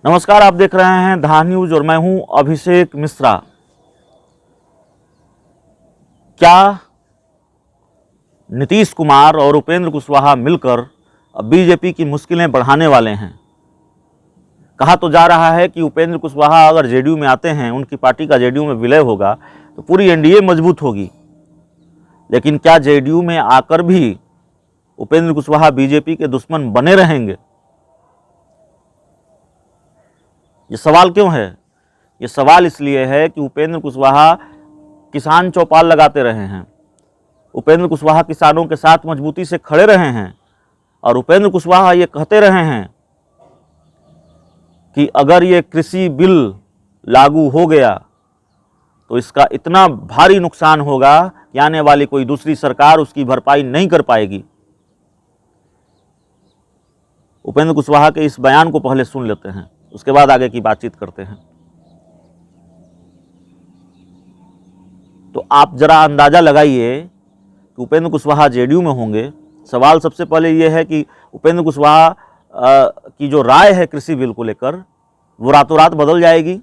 नमस्कार, आप देख रहे हैं धा न्यूज और मैं हूं अभिषेक मिश्रा। क्या नीतीश कुमार और उपेंद्र कुशवाहा मिलकर बीजेपी की मुश्किलें बढ़ाने वाले हैं? कहा तो जा रहा है कि उपेंद्र कुशवाहा अगर जेडीयू में आते हैं, उनकी पार्टी का जेडीयू में विलय होगा तो पूरी एनडीए मजबूत होगी। लेकिन क्या जेडीयू में आकर भी उपेंद्र कुशवाहा बीजेपी के दुश्मन बने रहेंगे? ये सवाल क्यों है? ये सवाल इसलिए है कि उपेंद्र कुशवाहा किसान चौपाल लगाते रहे हैं। उपेंद्र कुशवाहा किसानों के साथ मजबूती से खड़े रहे हैं और उपेंद्र कुशवाहा ये कहते रहे हैं कि अगर ये कृषि बिल लागू हो गया तो इसका इतना भारी नुकसान होगा कि आने वाली कोई दूसरी सरकार उसकी भरपाई नहीं कर पाएगी। उपेंद्र कुशवाहा के इस बयान को पहले सुन लेते हैं, उसके बाद आगे की बातचीत करते हैं। तो आप जरा अंदाजा लगाइए कि उपेंद्र कुशवाहा जेडीयू में होंगे। सवाल सबसे पहले ये है कि उपेंद्र कुशवाहा की जो राय है कृषि बिल को लेकर, वो रातों रात बदल जाएगी।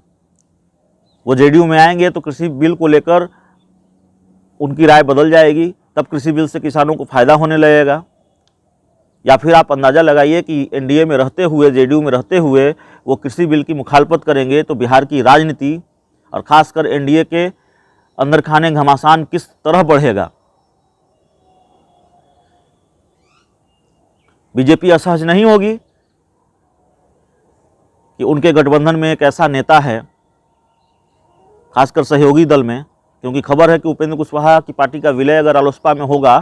वो जेडीयू में आएंगे तो कृषि बिल को लेकर उनकी राय बदल जाएगी, तब कृषि बिल से किसानों को फायदा होने लगेगा। या फिर आप अंदाज़ा लगाइए कि एनडीए में रहते हुए, जेडीयू में रहते हुए वो कृषि बिल की मुखालफत करेंगे तो बिहार की राजनीति और ख़ासकर एनडीए के अंदर खाने घमासान किस तरह बढ़ेगा। बीजेपी असहज नहीं होगी कि उनके गठबंधन में एक ऐसा नेता है, खासकर सहयोगी दल में, क्योंकि खबर है कि उपेंद्र कुशवाहा की पार्टी का विलय अगर रालोसपा में होगा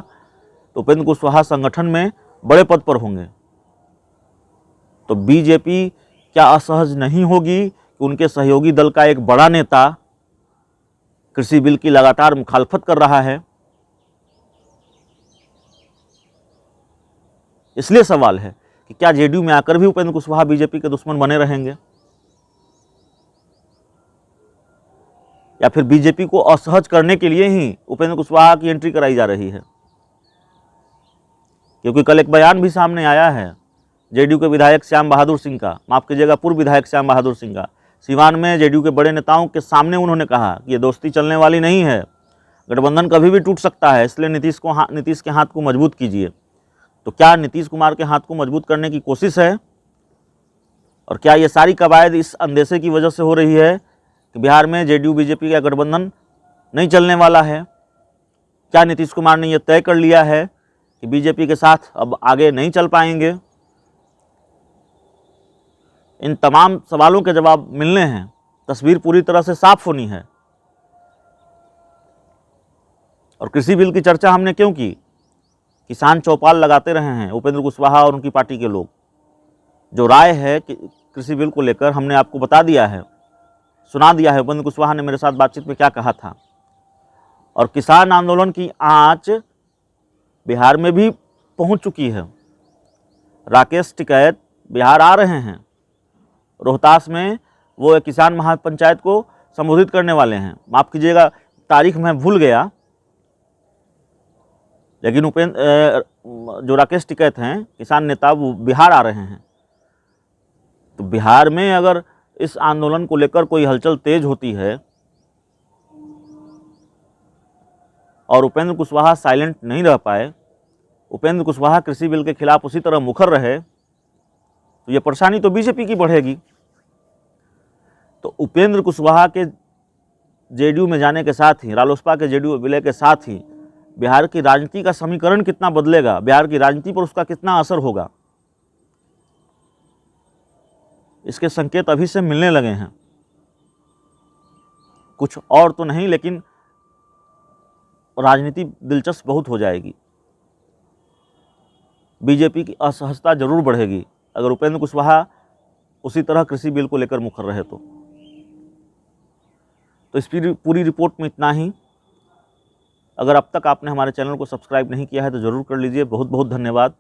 तो उपेंद्र कुशवाहा संगठन में बड़े पद पर होंगे। तो बीजेपी क्या असहज नहीं होगी कि उनके सहयोगी दल का एक बड़ा नेता कृषि बिल की लगातार मुखालफत कर रहा है? इसलिए सवाल है कि क्या जेडीयू में आकर भी उपेंद्र कुशवाहा बीजेपी के दुश्मन बने रहेंगे, या फिर बीजेपी को असहज करने के लिए ही उपेंद्र कुशवाहा की एंट्री कराई जा रही है? क्योंकि कल एक बयान भी सामने आया है जेडीयू के विधायक श्याम बहादुर सिंह का, माफ कीजिएगा पूर्व विधायक श्याम बहादुर सिंह का। सीवान में जेडीयू के बड़े नेताओं के सामने उन्होंने कहा कि ये दोस्ती चलने वाली नहीं है, गठबंधन कभी भी टूट सकता है, इसलिए नीतीश के हाथ को मजबूत कीजिए। तो क्या नीतीश कुमार के हाथ को मजबूत करने की कोशिश है? और क्या ये सारी कवायद इस अंदेशे की वजह से हो रही है कि बिहार में जेडीयू बीजेपी का गठबंधन नहीं चलने वाला है? क्या नीतीश कुमार ने यह तय कर लिया है कि बीजेपी के साथ अब आगे नहीं चल पाएंगे? इन तमाम सवालों के जवाब मिलने हैं, तस्वीर पूरी तरह से साफ होनी है। और कृषि बिल की चर्चा हमने क्यों की? किसान चौपाल लगाते रहे हैं उपेंद्र कुशवाहा और उनकी पार्टी के लोग। जो राय है कि कृषि बिल को लेकर हमने आपको बता दिया है, सुना दिया है उपेंद्र कुशवाहा ने मेरे साथ बातचीत में क्या कहा था। और किसान आंदोलन की आंच बिहार में भी पहुंच चुकी है। राकेश टिकैत बिहार आ रहे हैं, रोहतास में वो एक किसान महापंचायत को संबोधित करने वाले हैं। माफ़ कीजिएगा तारीख मैं भूल गया, लेकिन जो राकेश टिकैत हैं किसान नेता, वो बिहार आ रहे हैं। तो बिहार में अगर इस आंदोलन को लेकर कोई हलचल तेज होती है और उपेंद्र कुशवाहा साइलेंट नहीं रह पाए, उपेंद्र कुशवाहा कृषि बिल के खिलाफ उसी तरह मुखर रहे, तो ये परेशानी तो बीजेपी की बढ़ेगी। तो उपेंद्र कुशवाहा के जेडीयू में जाने के साथ ही, रालोसपा के जेडीयू विलय के साथ ही बिहार की राजनीति का समीकरण कितना बदलेगा, बिहार की राजनीति पर उसका कितना असर होगा, इसके संकेत अभी से मिलने लगे हैं। कुछ और तो नहीं, लेकिन राजनीति दिलचस्प बहुत हो जाएगी। बीजेपी की असहजता जरूर बढ़ेगी अगर उपेंद्र कुशवाहा उसी तरह कृषि बिल को लेकर मुखर रहे तो इस पूरी रिपोर्ट में इतना ही। अगर अब तक आपने हमारे चैनल को सब्सक्राइब नहीं किया है तो ज़रूर कर लीजिए। बहुत बहुत धन्यवाद।